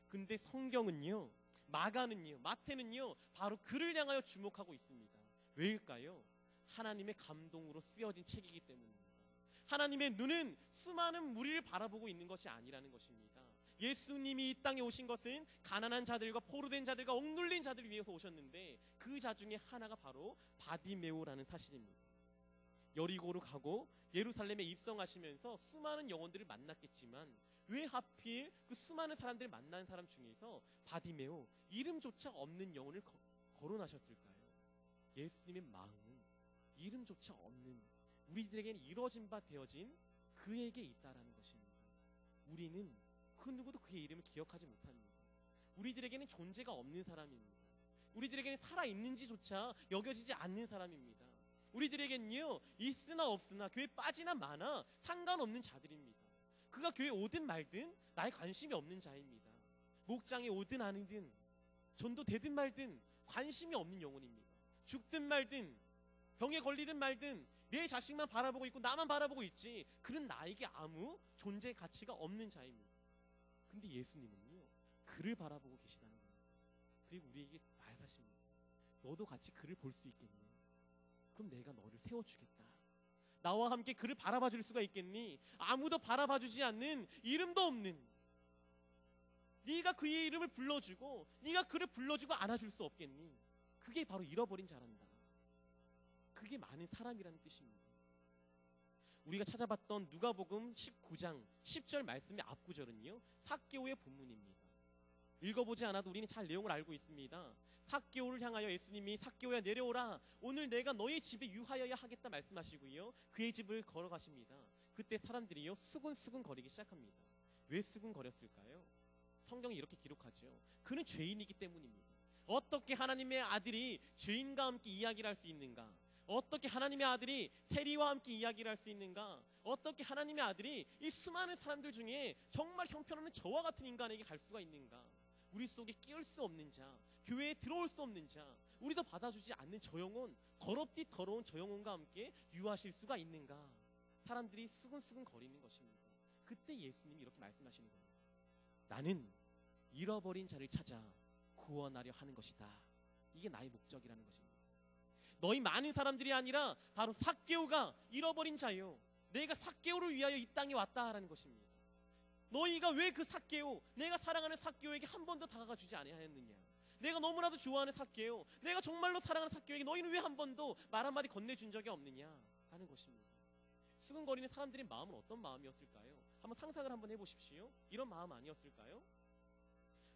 근데 성경은요, 마가는요, 마태는요, 바로 그를 향하여 주목하고 있습니다. 왜일까요? 하나님의 감동으로 쓰여진 책이기 때문입니다. 하나님의 눈은 수많은 무리를 바라보고 있는 것이 아니라는 것입니다. 예수님이 이 땅에 오신 것은 가난한 자들과 포로된 자들과 억눌린 자들을 위해서 오셨는데 그 자 중에 하나가 바로 바디메오라는 사실입니다. 여리고로 가고 예루살렘에 입성하시면서 수많은 영혼들을 만났겠지만 왜 하필 그 수많은 사람들을 만난 사람 중에서 바디메오, 이름조차 없는 영혼을 거론하셨을까요? 예수님의 마음은 이름조차 없는, 우리들에게는 이루어진 바 되어진 그에게 있다라는 것입니다. 우리는 그 누구도 그의 이름을 기억하지 못합니다. 우리들에게는 존재가 없는 사람입니다. 우리들에게는 살아있는지조차 여겨지지 않는 사람입니다. 우리들에게는요, 있으나 없으나 교회 빠지나 마나 상관없는 자들입니다. 그가 교회 오든 말든 나에 관심이 없는 자입니다. 목장에 오든 아니든 전도되든 말든 관심이 없는 영혼입니다. 죽든 말든 병에 걸리든 말든 내 자식만 바라보고 있고 나만 바라보고 있지, 그는 나에게 아무 존재 가치가 없는 자입니다. 근데 예수님은요, 그를 바라보고 계시다는 겁니다. 그리고 우리에게 말하십니다. 너도 같이 그를 볼 수 있겠니? 그럼 내가 너를 세워주겠다. 나와 함께 그를 바라봐 줄 수가 있겠니? 아무도 바라봐 주지 않는, 이름도 없는, 네가 그의 이름을 불러주고 네가 그를 불러주고 안아줄 수 없겠니? 그게 바로 잃어버린 자란다. 그게 많은 사람이라는 뜻입니다. 우리가 찾아봤던 누가복음 19장 10절 말씀의 앞구절은요, 삭개오의 본문입니다. 읽어보지 않아도 우리는 잘 내용을 알고 있습니다. 삭개오를 향하여 예수님이 삭개오야 내려오라, 오늘 내가 너희 집에 유하여야 하겠다 말씀하시고요, 그의 집을 걸어가십니다. 그때 사람들이요, 수군수군 거리기 시작합니다. 왜 수군거렸을까요? 성경이 이렇게 기록하죠. 그는 죄인이기 때문입니다. 어떻게 하나님의 아들이 죄인과 함께 이야기를 할 수 있는가? 어떻게 하나님의 아들이 세리와 함께 이야기를 할 수 있는가? 어떻게 하나님의 아들이 이 수많은 사람들 중에 정말 형편없는 저와 같은 인간에게 갈 수가 있는가? 우리 속에 끼울 수 없는 자, 교회에 들어올 수 없는 자, 우리도 받아주지 않는 저 영혼, 더럽디 더러운 저 영혼과 함께 유하실 수가 있는가? 사람들이 수근수근 거리는 것입니다. 그때 예수님이 이렇게 말씀하시는 겁니다. 나는 잃어버린 자를 찾아 구원하려 하는 것이다. 이게 나의 목적이라는 것입니다. 너희 많은 사람들이 아니라 바로 삭개오가 잃어버린 자요, 내가 삭개오를 위하여 이 땅에 왔다라는 것입니다. 너희가 왜 그 삭개오, 내가 사랑하는 삭개오에게 한 번도 다가가 주지 아니하였느냐? 내가 너무나도 좋아하는 삭개오, 내가 정말로 사랑하는 삭개오에게 너희는 왜 한 번도 말 한마디 건네준 적이 없느냐 하는 것입니다. 수근거리는 사람들의 마음은 어떤 마음이었을까요? 한번 상상을 한번 해보십시오. 이런 마음 아니었을까요?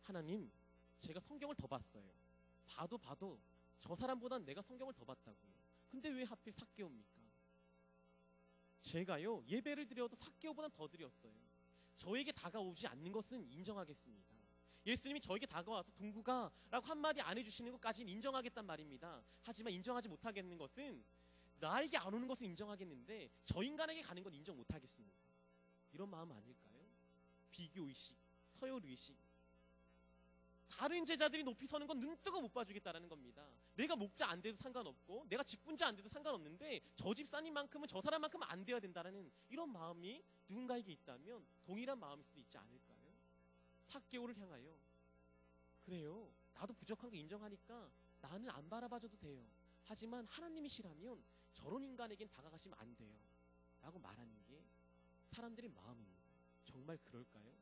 하나님, 제가 성경을 더 봤어요. 봐도 저 사람보단 내가 성경을 더 봤다고요. 근데 왜 하필 삭개오입니까? 제가요, 예배를 드려도 삭개오보단 더 드렸어요. 저에게 다가오지 않는 것은 인정하겠습니다. 예수님이 저에게 다가와서 동구가 라고 한마디 안 해주시는 것까지는 인정하겠단 말입니다. 하지만 인정하지 못하겠는 것은, 나에게 안 오는 것은 인정하겠는데 저 인간에게 가는 건 인정 못하겠습니다. 이런 마음 아닐까요? 비교의식, 서열의식. 다른 제자들이 높이 서는 건 눈뜨고 못 봐주겠다라는 겁니다. 내가 목자 안 돼도 상관없고 내가 직분자 안 돼도 상관없는데 저 집사님만큼은 저 사람만큼은 안 돼야 된다라는 이런 마음이 누군가에게 있다면 동일한 마음일 수도 있지 않을까요? 삭개오를 향하여, 그래요, 나도 부족한 거 인정하니까 나는 안 바라봐줘도 돼요. 하지만 하나님이시라면 저런 인간에겐 다가가시면 안 돼요 라고 말하는 게 사람들의 마음입니다. 정말 그럴까요?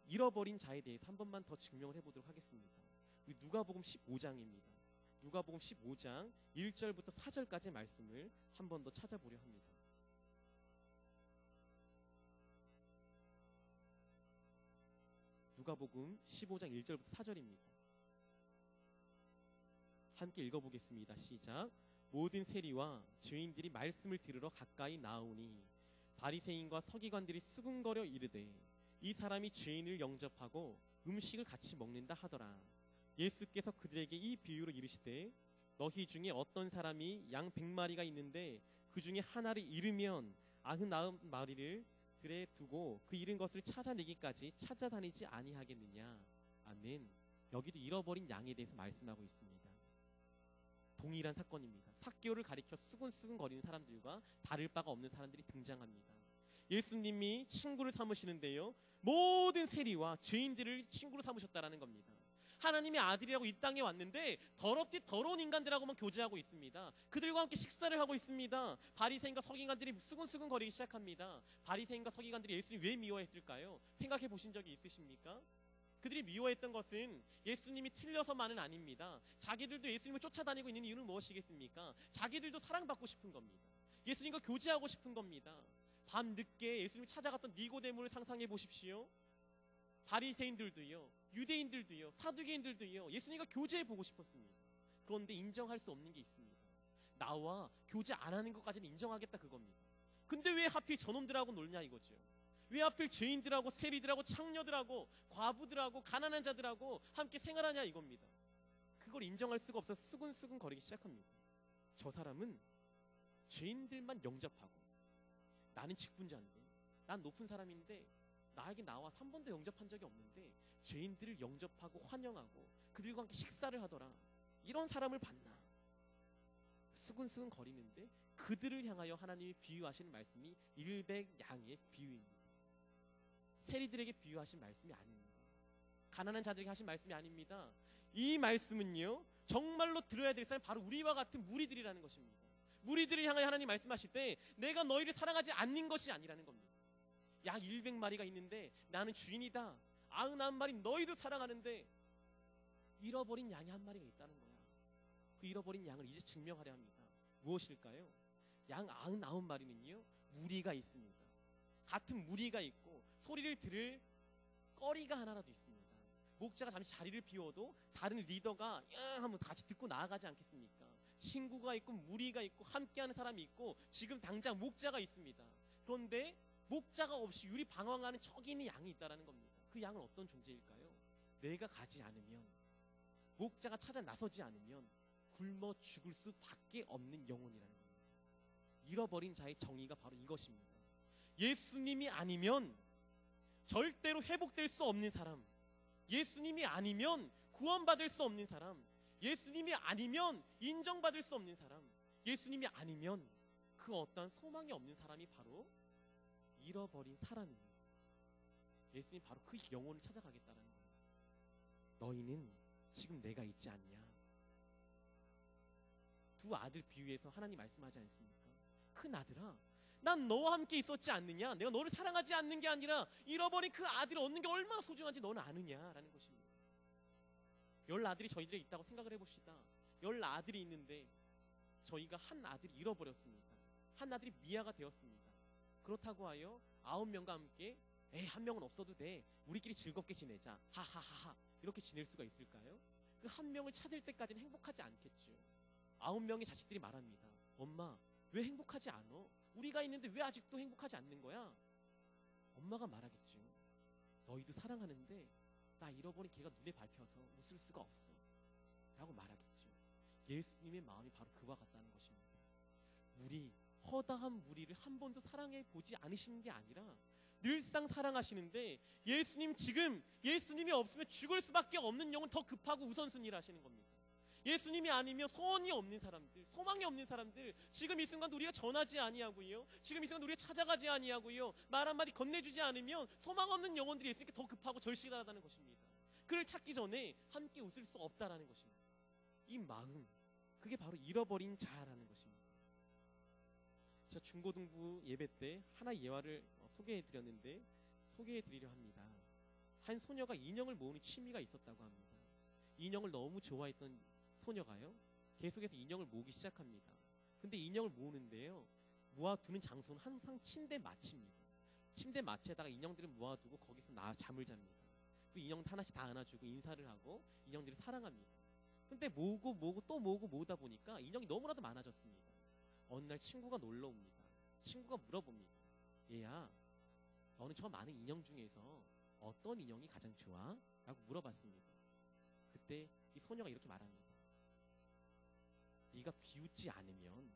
잃어버린 자에 대해서 한 번만 더 증명을 해보도록 하겠습니다. 누가복음 15장입니다. 누가복음 15장 1절부터 4절까지의 말씀을 한 번 더 찾아보려 합니다. 누가복음 15장 1절부터 4절입니다. 함께 읽어보겠습니다. 시작. 모든 세리와 죄인들이 말씀을 들으러 가까이 나오니 바리새인과 서기관들이 수군거려 이르되 이 사람이 죄인을 영접하고 음식을 같이 먹는다 하더라. 예수께서 그들에게 이 비유로 이르시되 너희 중에 어떤 사람이 양 100마리가 있는데 그 중에 하나를 잃으면 99마리를 들에 두고 그 잃은 것을 찾아내기까지 찾아다니지 아니하겠느냐. 아멘. 여기도 잃어버린 양에 대해서 말씀하고 있습니다. 동일한 사건입니다. 삭개오를 가리켜 수근수근 거리는 사람들과 다를 바가 없는 사람들이 등장합니다. 예수님이 친구를 삼으시는데요, 모든 세리와 죄인들을 친구로 삼으셨다라는 겁니다. 하나님의 아들이라고 이 땅에 왔는데 더럽디 더러운 인간들하고만 교제하고 있습니다. 그들과 함께 식사를 하고 있습니다. 바리새인과 서기관들이 수근수근 거리기 시작합니다. 바리새인과 서기관들이 예수님 왜 미워했을까요? 생각해 보신 적이 있으십니까? 그들이 미워했던 것은 예수님이 틀려서만은 아닙니다. 자기들도 예수님을 쫓아다니고 있는 이유는 무엇이겠습니까? 자기들도 사랑받고 싶은 겁니다. 예수님과 교제하고 싶은 겁니다. 밤늦게 예수님을 찾아갔던 니고데모를 상상해 보십시오. 바리새인들도요, 유대인들도요, 사두개인들도요, 예수님과 교제해 보고 싶었습니다. 그런데 인정할 수 없는 게 있습니다. 나와 교제 안 하는 것까지는 인정하겠다 그겁니다. 근데 왜 하필 저놈들하고 놀냐 이거죠. 왜 하필 죄인들하고 세리들하고 창녀들하고 과부들하고 가난한 자들하고 함께 생활하냐 이겁니다. 그걸 인정할 수가 없어서 수근수근 거리기 시작합니다. 저 사람은 죄인들만 영접하고, 나는 직분자인데, 난 높은 사람인데 나에게 나와서 한 번도 영접한 적이 없는데 죄인들을 영접하고 환영하고 그들과 함께 식사를 하더라. 이런 사람을 봤나. 수근수근 거리는데 그들을 향하여 하나님이 비유하시는 말씀이 일백양의 비유입니다. 세리들에게 비유하신 말씀이 아닙니다. 가난한 자들에게 하신 말씀이 아닙니다. 이 말씀은요, 정말로 들어야 될 사람이 바로 우리와 같은 무리들이라는 것입니다. 무리들을 향하여 하나님 말씀하실 때 내가 너희를 사랑하지 않는 것이 아니라는 겁니다. 양 100마리가 있는데 나는 주인이다. 99마리 너희도 사랑하는데 잃어버린 양이 한 마리가 있다는 거야. 그 잃어버린 양을 이제 증명하려 합니다. 무엇일까요? 양 99마리는요 무리가 있습니다. 같은 무리가 있고 소리를 들을 꺼리가 하나라도 있습니다. 목자가 잠시 자리를 비워도 다른 리더가 야 하면 같이 듣고 나아가지 않겠습니까? 친구가 있고 무리가 있고 함께하는 사람이 있고 지금 당장 목자가 있습니다. 그런데 목자가 없이 유리 방황하는 저기 있는 양이 있다는 겁니다. 그 양은 어떤 존재일까요? 내가 가지 않으면, 목자가 찾아 나서지 않으면 굶어 죽을 수밖에 없는 영혼이라는 겁니다. 잃어버린 자의 정의가 바로 이것입니다. 예수님이 아니면 절대로 회복될 수 없는 사람, 예수님이 아니면 구원받을 수 없는 사람, 예수님이 아니면 인정받을 수 없는 사람, 예수님이 아니면 그 어떠한 소망이 없는 사람이 바로 잃어버린 사람입니다. 예수님 바로 그 영혼을 찾아가겠다는 거예요. 너희는 지금 내가 있지 않냐. 두 아들 비유해서 하나님 말씀하지 않습니까? 큰 아들아, 난 너와 함께 있었지 않느냐. 내가 너를 사랑하지 않는 게 아니라 잃어버린 그 아들을 얻는 게 얼마나 소중한지 너는 아느냐라는 것입니다. 10 아들이 저희들에 있다고 생각을 해봅시다. 10 아들이 있는데 저희가 한 아들이 잃어버렸습니다. 한 아들이 미아가 되었습니다. 그렇다고 하여 9명과 함께 에이, 한 명은 없어도 돼. 우리끼리 즐겁게 지내자. 하하하하. 이렇게 지낼 수가 있을까요? 그 한 명을 찾을 때까지는 행복하지 않겠죠. 9명의 자식들이 말합니다. 엄마, 왜 행복하지 않어? 우리가 있는데 왜 아직도 행복하지 않는 거야? 엄마가 말하겠죠. 너희도 사랑하는데 나 잃어버린 걔가 눈에 밟혀서 웃을 수가 없어. 라고 말하겠죠. 예수님의 마음이 바로 그와 같다는 것입니다. 허다한 무리를 한 번도 사랑해 보지 않으시는 게 아니라 늘상 사랑하시는데, 예수님이 없으면 죽을 수밖에 없는 영은 더 급하고 우선순위를 하시는 겁니다. 예수님이 아니면 소원이 없는 사람들, 소망이 없는 사람들, 지금 이 순간 우리가 전하지 아니하고요, 지금 이 순간 우리가 찾아가지 아니하고요, 말 한마디 건네주지 않으면 소망 없는 영혼들이 예수님께 더 급하고 절실하다는 것입니다. 그를 찾기 전에 함께 웃을 수 없다라는 것입니다. 이 마음, 그게 바로 잃어버린 자라는 것입니다. 제가 중고등부 예배 때 하나 예화를 소개해드렸는데 소개해드리려 합니다. 한 소녀가 인형을 모으는 취미가 있었다고 합니다. 인형을 너무 좋아했던 소녀가요, 계속해서 인형을 모으기 시작합니다. 근데 인형을 모으는데요, 모아두는 장소는 항상 침대 마취입니다. 침대 마취에다가 인형들을 모아두고 거기서 잠을 잡니다. 그 인형 하나씩 다 안아주고 인사를 하고 인형들을 사랑합니다. 근데 모으고 또 모으다 보니까 인형이 너무나도 많아졌습니다. 어느 날 친구가 놀러 옵니다. 친구가 물어봅니다. 얘야, 너는 저 많은 인형 중에서 어떤 인형이 가장 좋아? 라고 물어봤습니다. 그때 이 소녀가 이렇게 말합니다. 네가 비웃지 않으면,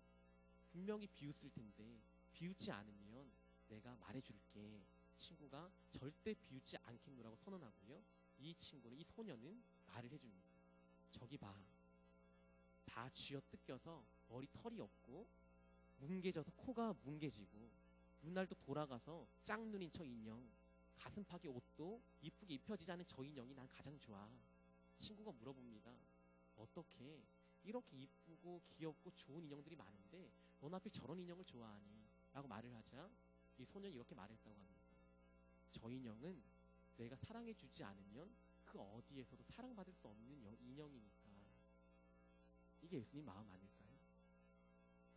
분명히 비웃을 텐데 비웃지 않으면 내가 말해줄게. 친구가 절대 비웃지 않겠노라고 선언하고요, 이 소녀는 말을 해줍니다. 저기 봐, 다 쥐어뜯겨서 머리 털이 없고 뭉개져서 코가 뭉개지고 눈알도 돌아가서 짝눈인 저 인형, 가슴팍에 옷도 이쁘게 입혀지지 않은 저 인형이 난 가장 좋아. 친구가 물어봅니다. 어떻게 이렇게 이쁘고 귀엽고 좋은 인형들이 많은데 넌 하필 저런 인형을 좋아하니? 라고 말을 하자 이 소년이 이렇게 말했다고 합니다. 저 인형은 내가 사랑해주지 않으면 그 어디에서도 사랑받을 수 없는 인형이니까. 이게 예수님 마음 아닐까요?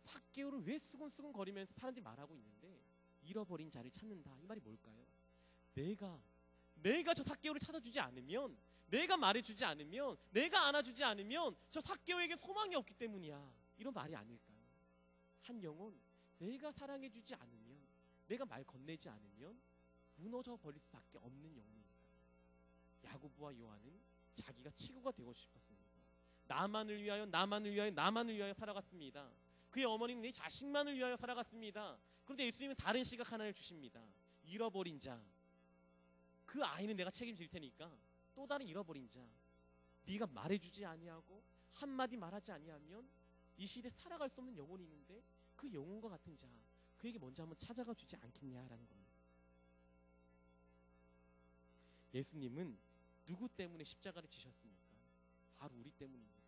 삭개오를 왜 수근수근 거리면서 사람들이 말하고 있는데 잃어버린 자를 찾는다, 이 말이 뭘까요? 내가 저 삭개오를 찾아주지 않으면, 내가 말해주지 않으면, 내가 안아주지 않으면 저 삭개오에게 소망이 없기 때문이야, 이런 말이 아닐까요? 한 영혼, 내가 사랑해주지 않으면, 내가 말 건네지 않으면 무너져 버릴 수밖에 없는 영혼입니다. 야고보와 요한은 자기가 치구가 되고 싶었습니다. 나만을 위하여 살아갔습니다. 그의 어머니는 내 자식만을 위하여 살아갔습니다. 그런데 예수님은 다른 시각 하나를 주십니다. 잃어버린 자, 그 아이는 내가 책임질 테니까 또 다른 잃어버린 자, 네가 말해주지 아니하고 한마디 말하지 아니하면 이 시대에 살아갈 수 없는 영혼이 있는데 그 영혼과 같은 자, 그에게 먼저 한번 찾아가 주지 않겠냐라는 겁니다. 예수님은 누구 때문에 십자가를 지셨습니까? 바로 우리 때문입니다.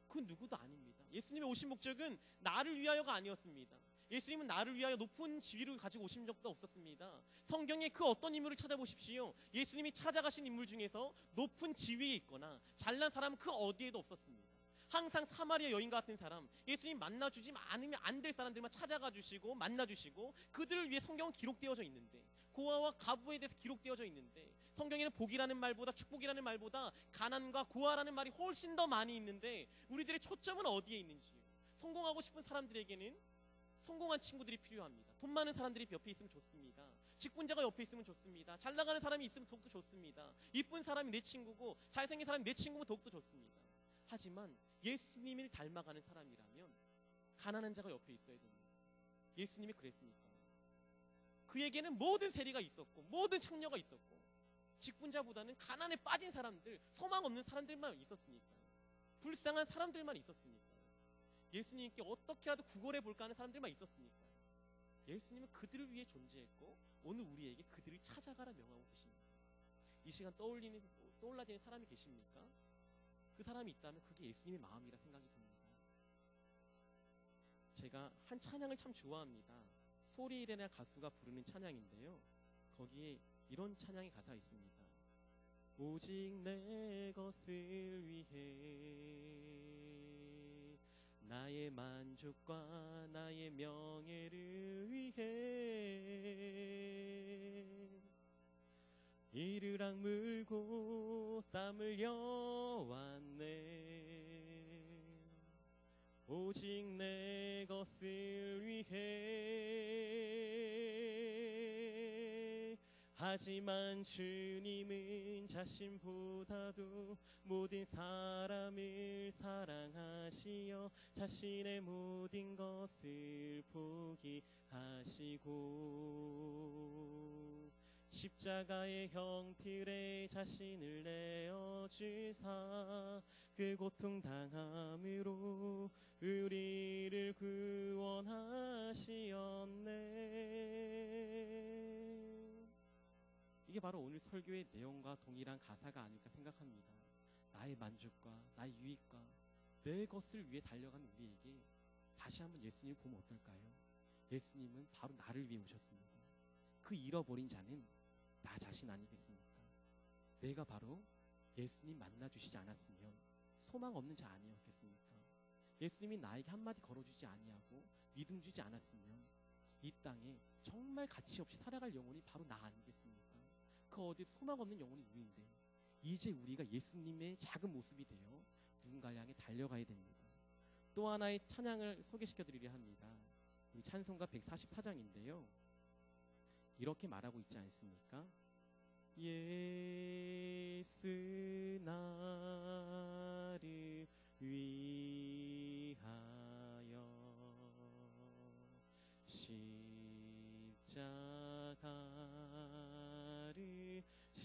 그 누구도 아닙니다. 예수님이 오신 목적은 나를 위하여가 아니었습니다. 예수님은 나를 위하여 높은 지위를 가지고 오신 적도 없었습니다. 성경에 그 어떤 인물을 찾아보십시오. 예수님이 찾아가신 인물 중에서 높은 지위에 있거나 잘난 사람은 그 어디에도 없었습니다. 항상 사마리아 여인 같은 사람, 예수님 만나주지 않으면 안 될 사람들만 찾아가 주시고 만나주시고, 그들을 위해 성경은 기록되어져 있는데, 고아와 과부에 대해서 기록되어져 있는데, 성경에는 복이라는 말보다, 축복이라는 말보다 가난과 고아라는 말이 훨씬 더 많이 있는데 우리들의 초점은 어디에 있는지요? 성공하고 싶은 사람들에게는 성공한 친구들이 필요합니다. 돈 많은 사람들이 옆에 있으면 좋습니다. 직분자가 옆에 있으면 좋습니다. 잘 나가는 사람이 있으면 더욱더 좋습니다. 이쁜 사람이 내 친구고 잘생긴 사람이 내 친구면 더욱더 좋습니다. 하지만 예수님을 닮아가는 사람이라면 가난한 자가 옆에 있어야 됩니다. 예수님이 그랬으니까요. 그에게는 모든 세리가 있었고 모든 창녀가 있었고 직분자보다는 가난에 빠진 사람들, 소망 없는 사람들만 있었으니까요. 불쌍한 사람들만 있었으니까요. 예수님께 어떻게라도 구걸해 볼까 하는 사람들만 있었으니까요. 예수님은 그들을 위해 존재했고 오늘 우리에게 그들을 찾아가라 명하고 계십니다. 이 시간 떠올라지는 사람이 계십니까? 그 사람이 있다면 그게 예수님의 마음이라 생각이 듭니다. 제가 한 찬양을 참 좋아합니다. 소리이레나 가수가 부르는 찬양인데요, 거기에 이런 찬양의 가사가 있습니다. 오직 내 것을 위해, 나의 만족과 나의 명예를 위해 이를 악물고 땀 흘려왔네. 오직 내 것을 위해. 하지만 주님은 자신보다도 모든 사람을 사랑하시어 자신의 모든 것을 포기하시고 십자가의 형틀에 자신을 내어주사 그 고통당함으로 우리를 구원하시었네. 이게 바로 오늘 설교의 내용과 동일한 가사가 아닐까 생각합니다. 나의 만족과 나의 유익과 내 것을 위해 달려간 우리에게 다시 한번 예수님을 보면 어떨까요? 예수님은 바로 나를 위해 오셨습니다. 그 잃어버린 자는 나 자신 아니겠습니까? 내가 바로 예수님 만나주시지 않았으면 소망 없는 자 아니었겠습니까? 예수님이 나에게 한마디 걸어주지 아니하고 믿음 주지 않았으면 이 땅에 정말 가치 없이 살아갈 영혼이 바로 나 아니겠습니까? 그 어디 소망 없는 영혼이 우리인데 이제 우리가 예수님의 작은 모습이 되어 누군가를 향해 달려가야 됩니다. 또 하나의 찬양을 소개시켜드리려 합니다. 우리 찬송가 144장인데요. 이렇게 말하고 있지 않습니까? 예수 나를 위하여 십자가를 질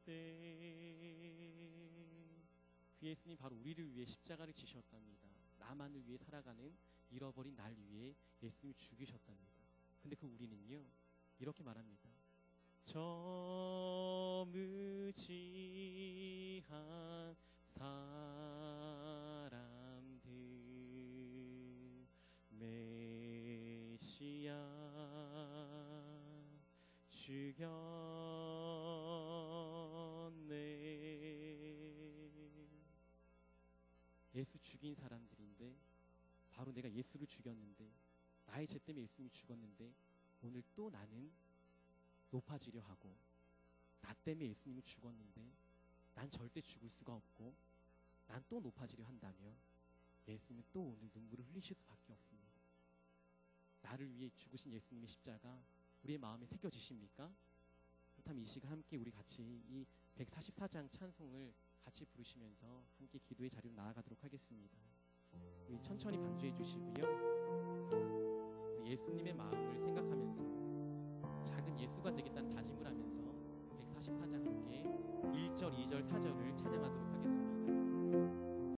때 그 예수님 바로 우리를 위해 십자가를 지셨답니다. 나만을 위해 살아가는 잃어버린 날 위해 예수님이 죽이셨답니다. 근데 그 우리는요 이렇게 말합니다. 저 무지한 사람들 메시아 죽였네. 예수 죽인 사람들인데 바로 내가 예수를 죽였는데 나의 죄 때문에 예수님이 죽었는데 오늘 또 나는 높아지려 하고 나 때문에 예수님이 죽었는데 난 절대 죽을 수가 없고 난 또 높아지려 한다면 예수님은 또 오늘 눈물을 흘리실 수밖에 없습니다. 나를 위해 죽으신 예수님의 십자가 우리의 마음에 새겨지십니까? 그렇다면 이 시간 함께 우리 같이 이 144장 찬송을 같이 부르시면서 함께 기도의 자리로 나아가도록 하겠습니다. 우리 천천히 반주해 주시고요. 예수님의 마음을 생각하면서 작은 예수가 되겠다는 다짐을 하면서 144장 함께 1절, 2절, 4절을